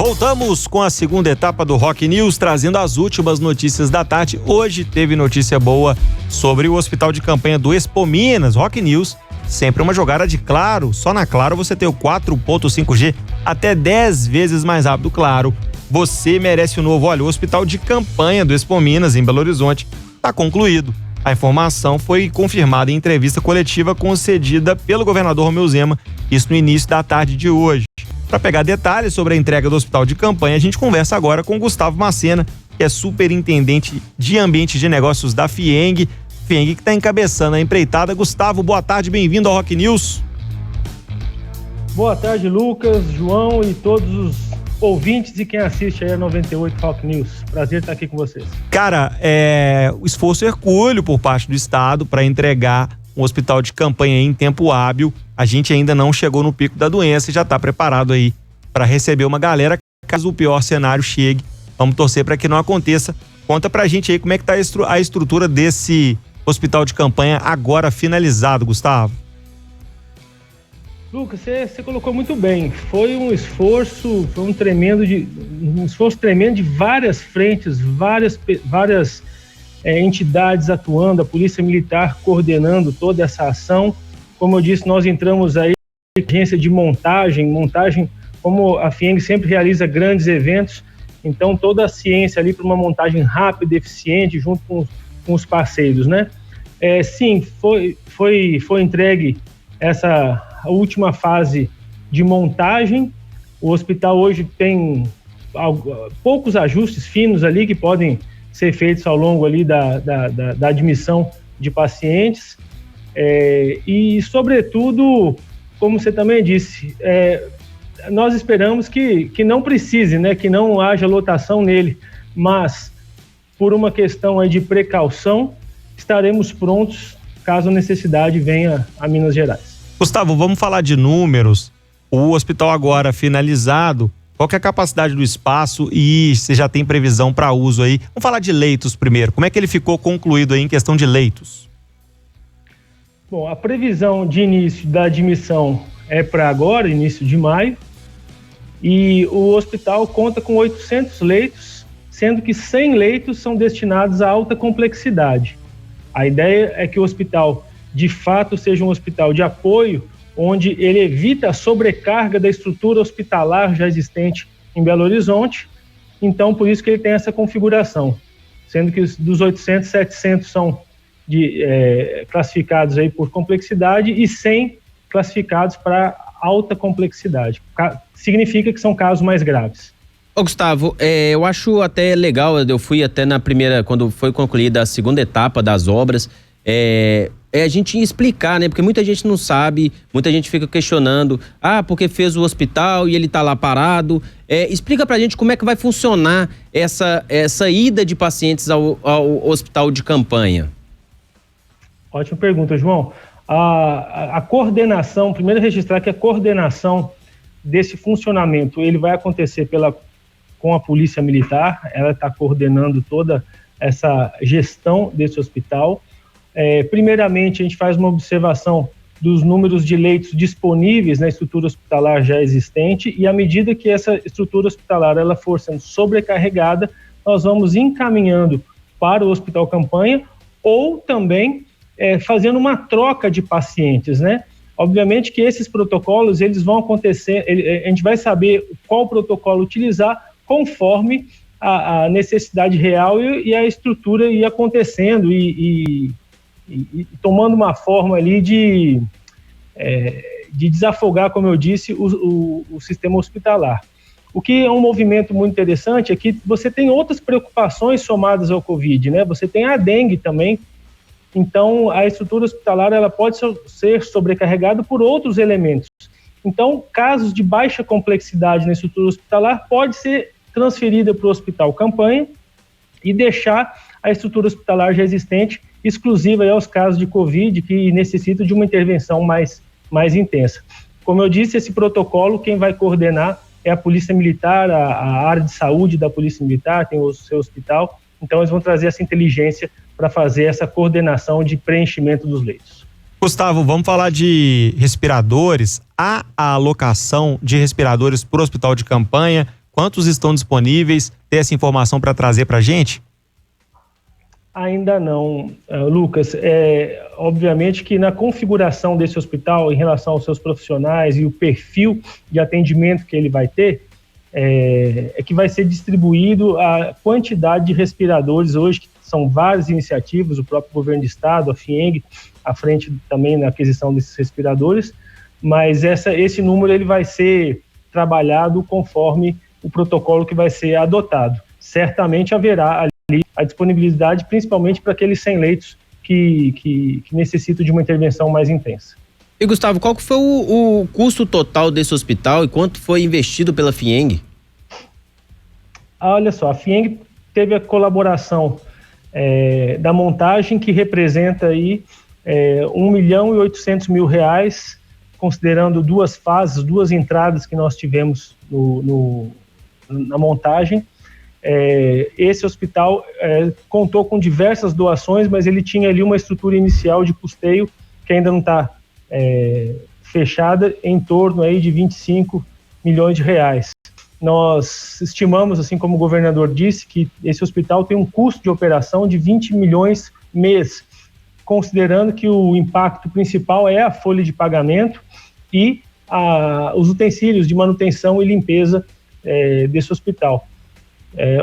Voltamos com a segunda etapa do Rock News, trazendo as últimas notícias da tarde. Hoje teve notícia boa sobre o hospital de campanha do Expo Minas. Rock News, sempre uma jogada de Claro. Só na Claro você tem o 4.5G até 10 vezes mais rápido. Claro, você merece o novo. Olha, o hospital de campanha do Expo Minas, em Belo Horizonte, está concluído. A informação foi confirmada em entrevista coletiva concedida pelo governador Romeu Zema, isso no início da tarde de hoje. Para pegar detalhes sobre a entrega do hospital de campanha, a gente conversa agora com Gustavo Macena, que é superintendente de ambiente de negócios da FIENG. FIENG que está encabeçando a empreitada. Gustavo, boa tarde, bem-vindo ao Rock News. Boa tarde, Lucas, João e todos os ouvintes e quem assiste aí a 98 Rock News. Prazer estar aqui com vocês. Cara, o esforço hercúleo por parte do Estado para entregar um hospital de campanha em tempo hábil. A gente ainda não chegou no pico da doença e já está preparado aí para receber uma galera caso o pior cenário chegue. Vamos torcer para que não aconteça. Conta pra gente aí como é que tá a estrutura desse hospital de campanha agora finalizado, Gustavo. Lucas, você colocou muito bem. Foi um esforço tremendo de várias frentes, várias entidades atuando, a Polícia Militar coordenando toda essa ação. Como eu disse, nós entramos aí em agência de montagem, como a FIENG sempre realiza grandes eventos, então toda a ciência ali para uma montagem rápida, eficiente, junto com os parceiros, né? Sim, foi entregue essa última fase de montagem. O hospital hoje tem poucos ajustes finos ali que podem ser feitos ao longo ali da admissão de pacientes. E, sobretudo, como você também disse, nós esperamos que não precise, né, que não haja lotação nele, mas por uma questão aí de precaução, estaremos prontos caso a necessidade venha a Minas Gerais. Gustavo, vamos falar de números. O hospital agora finalizado, qual que é a capacidade do espaço e você já tem previsão para uso aí? Vamos falar de leitos primeiro. Como é que ele ficou concluído aí em questão de leitos? Bom, a previsão de início da admissão é para agora, início de maio, e o hospital conta com 800 leitos, sendo que 100 leitos são destinados à alta complexidade. A ideia é que o hospital, de fato, seja um hospital de apoio, onde ele evita a sobrecarga da estrutura hospitalar já existente em Belo Horizonte. Então, por isso que ele tem essa configuração, sendo que dos 800, 700 são classificados aí por complexidade e 100 classificados para alta complexidade. Significa que são casos mais graves. Ô Gustavo, eu acho até legal, eu fui até na primeira, quando foi concluída a segunda etapa das obras, a gente explicar, né? Porque muita gente não sabe, muita gente fica questionando, porque fez o hospital e ele tá lá parado. Explica pra gente como é que vai funcionar essa ida de pacientes ao hospital de campanha. Ótima pergunta, João. A coordenação, primeiro registrar que a coordenação desse funcionamento, ele vai acontecer com a Polícia Militar, ela está coordenando toda essa gestão desse hospital. Primeiramente, a gente faz uma observação dos números de leitos disponíveis na estrutura hospitalar já existente e à medida que essa estrutura hospitalar ela for sendo sobrecarregada, nós vamos encaminhando para o Hospital Campanha ou também fazendo uma troca de pacientes, né? Obviamente que esses protocolos, eles vão acontecer, a gente vai saber qual protocolo utilizar conforme a necessidade real e a estrutura ir acontecendo e tomando uma forma ali de desafogar, como eu disse, o sistema hospitalar. O que é um movimento muito interessante é que você tem outras preocupações somadas ao Covid, né? Você tem a dengue também. Então, a estrutura hospitalar ela pode ser sobrecarregada por outros elementos. Então, casos de baixa complexidade na estrutura hospitalar pode ser transferida para o Hospital Campanha e deixar a estrutura hospitalar já existente exclusiva aos casos de Covid que necessitam de uma intervenção mais intensa. Como eu disse, esse protocolo, quem vai coordenar é a Polícia Militar, a área de saúde da Polícia Militar, tem o seu hospital, então eles vão trazer essa inteligência para fazer essa coordenação de preenchimento dos leitos. Gustavo, vamos falar de respiradores. Há a alocação de respiradores para o hospital de campanha? Quantos estão disponíveis? Tem essa informação para trazer para a gente? Ainda não, Lucas. Obviamente que na configuração desse hospital, em relação aos seus profissionais e o perfil de atendimento que ele vai ter, é que vai ser distribuído a quantidade de respiradores hoje, que são várias iniciativas, o próprio governo do estado, a FIENG, à frente também na aquisição desses respiradores, mas esse número ele vai ser trabalhado conforme o protocolo que vai ser adotado. Certamente haverá ali a disponibilidade, principalmente para aqueles 100 leitos que necessitam de uma intervenção mais intensa. E Gustavo, qual que foi o custo total desse hospital e quanto foi investido pela FIENG? Olha só, a FIENG teve a colaboração da montagem, que representa aí R$1.800.000, considerando duas fases, duas entradas que nós tivemos na montagem. Esse hospital contou com diversas doações, mas ele tinha ali uma estrutura inicial de custeio que ainda não está fechada, em torno aí de R$25 milhões. Nós estimamos, assim como o governador disse, que esse hospital tem um custo de operação de 20 milhões mês, considerando que o impacto principal é a folha de pagamento e os utensílios de manutenção e limpeza desse hospital.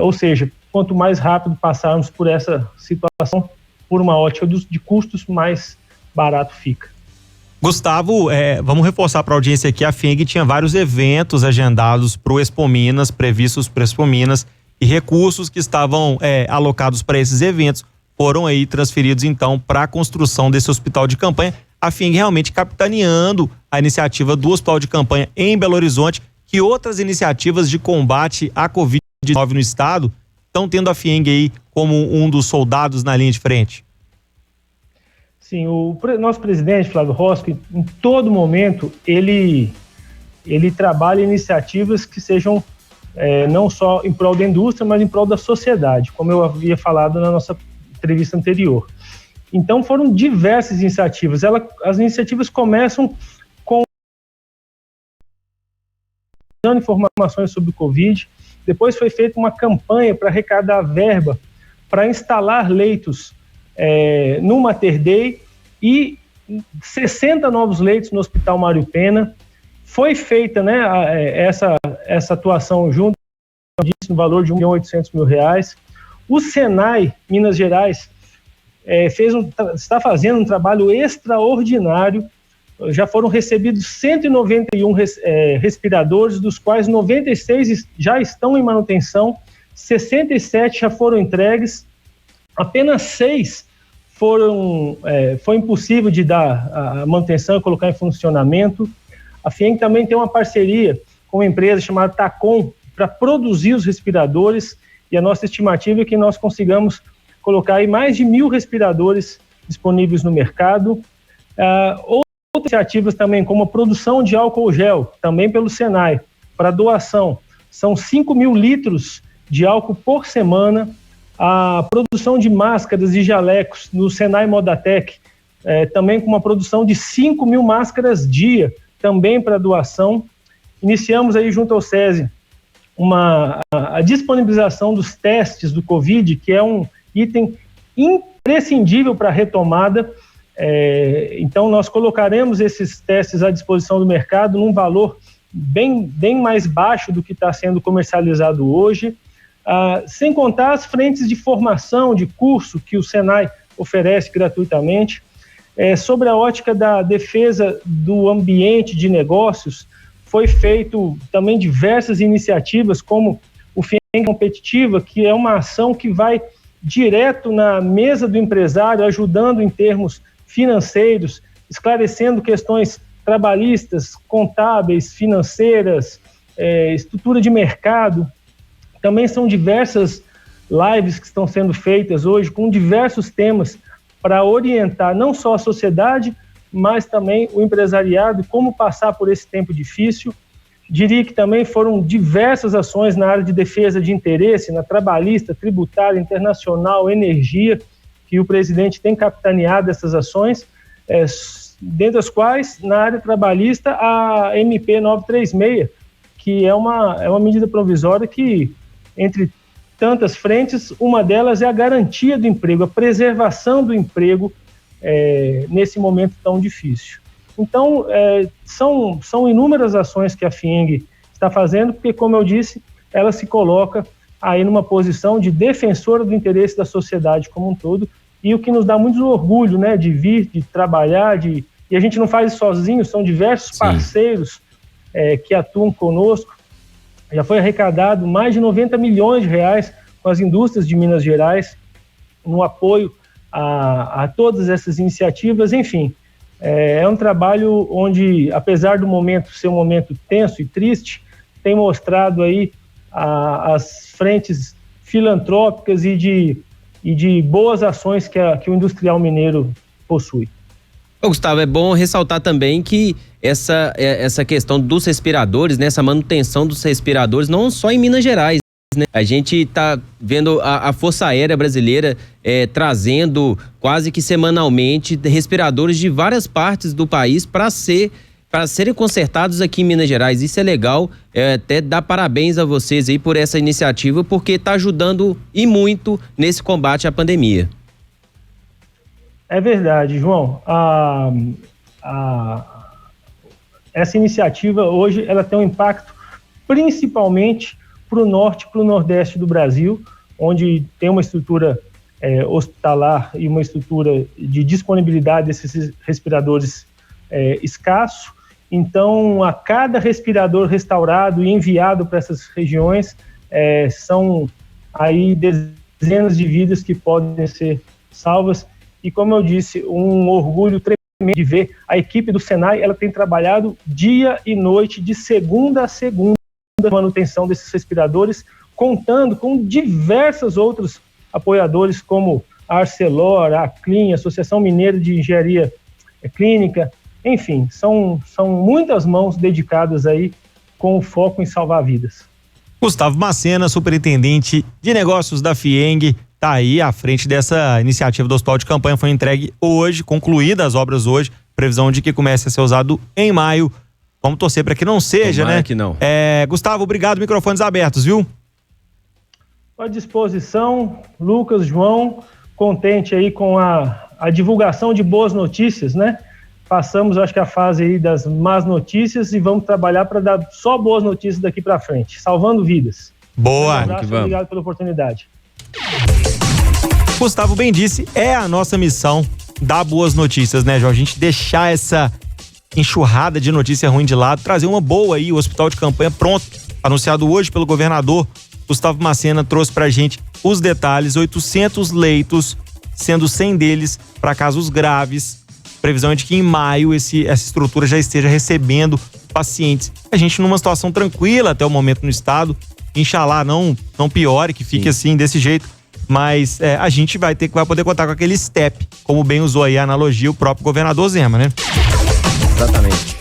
Ou seja, quanto mais rápido passarmos por essa situação, por uma ótica de custos, mais barato fica. Gustavo, vamos reforçar para a audiência aqui, a FIENG tinha vários eventos agendados para o Expominas, previstos para o Expominas, e recursos que estavam alocados para esses eventos foram aí transferidos então para a construção desse hospital de campanha. A FIENG realmente capitaneando a iniciativa do hospital de campanha em Belo Horizonte, que outras iniciativas de combate à Covid-19 no estado estão tendo a FIENG aí como um dos soldados na linha de frente. Sim, o nosso presidente, Flávio Rosco, em todo momento, ele trabalha iniciativas que sejam não só em prol da indústria, mas em prol da sociedade, como eu havia falado na nossa entrevista anterior. Então, foram diversas iniciativas. As iniciativas começam com dando informações sobre o Covid, depois foi feita uma campanha para arrecadar verba para instalar leitos no Mater Dei e 60 novos leitos no Hospital Mário Pena. Foi feita essa atuação junto no valor de R$1.800.000. O Senai, Minas Gerais, está fazendo um trabalho extraordinário. Já foram recebidos 191 respiradores, dos quais 96 já estão em manutenção, 67 já foram entregues, apenas 6 foi impossível de dar a manutenção e colocar em funcionamento. A FIENG também tem uma parceria com uma empresa chamada Tacom para produzir os respiradores, e a nossa estimativa é que nós consigamos colocar aí mais de 1.000 respiradores disponíveis no mercado. Outras iniciativas também, como a produção de álcool gel, também pelo Senai, para doação. São 5.000 litros de álcool por semana. A produção de máscaras e jalecos no Senai Modatec, também com uma produção de 5.000 máscaras dia, também para doação. Iniciamos aí junto ao SESI a disponibilização dos testes do Covid, que é um item imprescindível para a retomada. Então, nós colocaremos esses testes à disposição do mercado num valor bem mais baixo do que está sendo comercializado hoje, sem contar as frentes de formação, de curso que o Senai oferece gratuitamente. Sobre a ótica da defesa do ambiente de negócios, foi feito também diversas iniciativas, como o FIENG Competitiva, que é uma ação que vai direto na mesa do empresário, ajudando em termos financeiros, esclarecendo questões trabalhistas, contábeis, financeiras, estrutura de mercado. Também são diversas lives que estão sendo feitas hoje com diversos temas para orientar não só a sociedade, mas também o empresariado, como passar por esse tempo difícil. Diria que também foram diversas ações na área de defesa de interesse, na trabalhista, tributária, internacional, energia, que o presidente tem capitaneado essas ações, dentre as quais, na área trabalhista, a MP 936, que é uma medida provisória que, entre tantas frentes, uma delas é a garantia do emprego, a preservação do emprego nesse momento tão difícil. Então, são inúmeras ações que a FIENG está fazendo, porque, como eu disse, ela se coloca aí numa posição de defensora do interesse da sociedade como um todo, e o que nos dá muito orgulho, né, de vir, de trabalhar, e a gente não faz isso sozinho, são diversos parceiros que atuam conosco. Já foi arrecadado mais de 90 milhões de reais com as indústrias de Minas Gerais, no apoio a todas essas iniciativas. Enfim, é um trabalho onde, apesar do momento ser um momento tenso e triste, tem mostrado aí as frentes filantrópicas e de boas ações que o industrial mineiro possui. Gustavo, é bom ressaltar também que essa questão dos respiradores, né, essa manutenção dos respiradores, não só em Minas Gerais, né? A gente está vendo a Força Aérea Brasileira trazendo quase que semanalmente respiradores de várias partes do país para serem consertados aqui em Minas Gerais. Isso é legal, até dar parabéns a vocês aí por essa iniciativa, porque está ajudando e muito nesse combate à pandemia. É verdade, João. Essa iniciativa hoje ela tem um impacto principalmente para o norte e para o nordeste do Brasil, onde tem uma estrutura hospitalar e uma estrutura de disponibilidade desses respiradores escasso. Então, a cada respirador restaurado e enviado para essas regiões, são aí dezenas de vidas que podem ser salvas. E, como eu disse, um orgulho tremendo de ver a equipe do Senai, ela tem trabalhado dia e noite, de segunda a segunda, na manutenção desses respiradores, contando com diversos outros apoiadores, como a Arcelor, a Aclin, a Associação Mineira de Engenharia Clínica. Enfim, são muitas mãos dedicadas aí com o foco em salvar vidas. Gustavo Macena, superintendente de negócios da FIENG, está aí à frente dessa iniciativa do Hospital de Campanha. Foi entregue hoje, concluídas as obras hoje, previsão de que comece a ser usado em maio. Vamos torcer para que não seja, tomara, né? Que não. Gustavo, obrigado, microfones abertos, viu? À disposição, Lucas, João, contente aí com a divulgação de boas notícias, né? Passamos, acho que, a fase aí das más notícias e vamos trabalhar para dar só boas notícias daqui para frente, salvando vidas. Boa. Um abraço, obrigado pela oportunidade. Gustavo bem disse, é a nossa missão dar boas notícias, né, Jorge? A gente deixar essa enxurrada de notícia ruim de lado, trazer uma boa aí, o Hospital de Campanha pronto, anunciado hoje pelo governador Gustavo Macena, trouxe pra gente os detalhes, 800 leitos, sendo 100 deles para casos graves. Previsão é de que em maio essa estrutura já esteja recebendo pacientes. A gente numa situação tranquila até o momento no estado, Inxalá não piore, que fique assim, desse jeito, mas a gente vai poder contar com aquele step, como bem usou aí a analogia o próprio governador Zema, né? Exatamente.